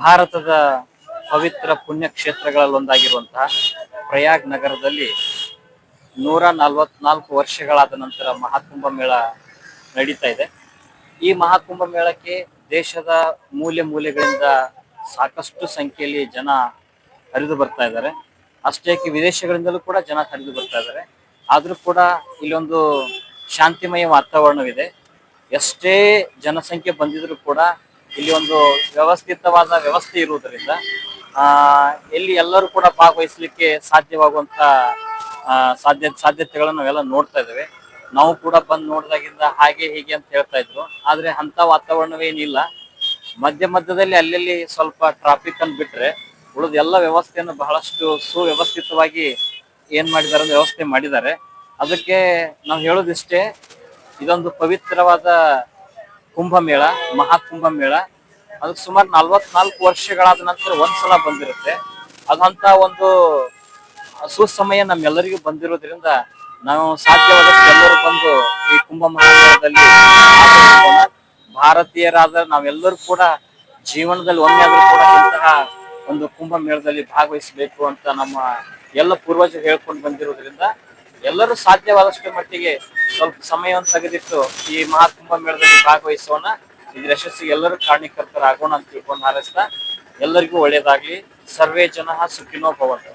ಭಾರತದ ಪವಿತ್ರ ಪುಣ್ಯ ಕ್ಷೇತ್ರಗಳಲ್ಲೊಂದಾಗಿರುವಂತಹ ಪ್ರಯಾಗ್ ನಗರದಲ್ಲಿ 144 ವರ್ಷಗಳಾದ ನಂತರ ಮಹಾಕುಂಭ ಮೇಳ ನಡೀತಾ ಇದೆ. ಈ ಮಹಾಕುಂಭ ಮೇಳಕ್ಕೆ ದೇಶದ ಮೂಲೆ ಮೂಲೆಗಳಿಂದ ಸಾಕಷ್ಟು ಸಂಖ್ಯೆಯಲ್ಲಿ ಜನ ಹರಿದು ಬರ್ತಾ ಇದ್ದಾರೆ. ಅಷ್ಟೇ ವಿದೇಶಗಳಿಂದಲೂ ಕೂಡ ಜನ ಹರಿದು ಬರ್ತಾ ಇದ್ದಾರೆ. ಆದ್ರೂ ಕೂಡ ಇಲ್ಲೊಂದು ಶಾಂತಿಮಯ ವಾತಾವರಣವಿದೆ. ಎಷ್ಟೇ ಜನಸಂಖ್ಯೆ ಬಂದಿದ್ರು ಕೂಡ ಇಲ್ಲಿ ಒಂದು ವ್ಯವಸ್ಥಿತವಾದ ವ್ಯವಸ್ಥೆ ಇರುವುದರಿಂದ ಎಲ್ಲಿ ಎಲ್ಲರೂ ಕೂಡ ಭಾಗವಹಿಸಲಿಕ್ಕೆ ಸಾಧ್ಯವಾಗುವಂತ ಸಾಧ್ಯತೆಗಳನ್ನು ನಾವೆಲ್ಲ ನೋಡ್ತಾ ಇದ್ದೇವೆ. ನಾವು ಕೂಡ ಬಂದು ನೋಡಿದಾಗಿಂದ ಹಾಗೆ ಹೀಗೆ ಅಂತ ಹೇಳ್ತಾ ಇದ್ರು, ಆದ್ರೆ ಅಂತ ವಾತಾವರಣವೇನಿಲ್ಲ. ಮಧ್ಯ ಮಧ್ಯದಲ್ಲಿ ಅಲ್ಲಲ್ಲಿ ಸ್ವಲ್ಪ ಟ್ರಾಫಿಕ್ ಅನ್ನು ಬಿಟ್ರೆ ಉಳಿದ ಎಲ್ಲ ವ್ಯವಸ್ಥೆಯನ್ನು ಬಹಳಷ್ಟು ಸುವ್ಯವಸ್ಥಿತವಾಗಿ ಏನ್ ಮಾಡಿದ್ದಾರೆ ವ್ಯವಸ್ಥೆ ಮಾಡಿದ್ದಾರೆ. ಅದಕ್ಕೆ ನಾವು ಹೇಳೋದಿಷ್ಟೇ, ಇದೊಂದು ಪವಿತ್ರವಾದ ಕುಂಭಮೇಳ, ಮಹಾಕುಂಭ ಮೇಳ. ಅದಕ್ಕೆ ಸುಮಾರು 44 ವರ್ಷಗಳಾದ ನಂತರ ಒಂದ್ಸಲ ಬಂದಿರುತ್ತೆ. ಅದಂತ ಒಂದು ಸುಸಮಯ ನಮ್ಮೆಲ್ಲರಿಗೂ ಬಂದಿರೋದ್ರಿಂದ ನಾವು ಸಾಧ್ಯವಾದಷ್ಟು ಎಲ್ಲರೂ ಬಂದು ಈ ಕುಂಭ ಮಹಾಮೇಳದಲ್ಲಿ ಭಾರತೀಯರಾದ ನಾವೆಲ್ಲರೂ ಕೂಡ ಜೀವನದಲ್ಲಿ ಒಮ್ಮೆ ಆದ್ರೂ ಕೂಡ ಇಂತಹ ಒಂದು ಕುಂಭ ಮೇಳದಲ್ಲಿ ಭಾಗವಹಿಸಬೇಕು ಅಂತ ನಮ್ಮ ಎಲ್ಲ ಪೂರ್ವಜರು ಹೇಳ್ಕೊಂಡು ಬಂದಿರೋದ್ರಿಂದ ಎಲ್ಲರೂ ಸಾಧ್ಯವಾದಷ್ಟು ಮಟ್ಟಿಗೆ ಸ್ವಲ್ಪ ಸಮಯವನ್ನು ತೆಗೆದಿಟ್ಟು ಈ ಮಹಾಕುಂಭ ಮೇಳದಲ್ಲಿ ಭಾಗವಹಿಸೋಣ. ಇದ್ರ ಯಶಸ್ಸಿಗೆ ಎಲ್ಲರೂ ಕಾರಣೀಕರ್ತರಾಗೋಣ ಅಂತ ತಿಳ್ಕೊಂಡು ಹಾರೈಸ್ತಾ ಎಲ್ಲರಿಗೂ ಒಳ್ಳೇದಾಗ್ಲಿ. ಸರ್ವೇ ಜನಃ ಸುಖಿನೋ ಭವಂತು.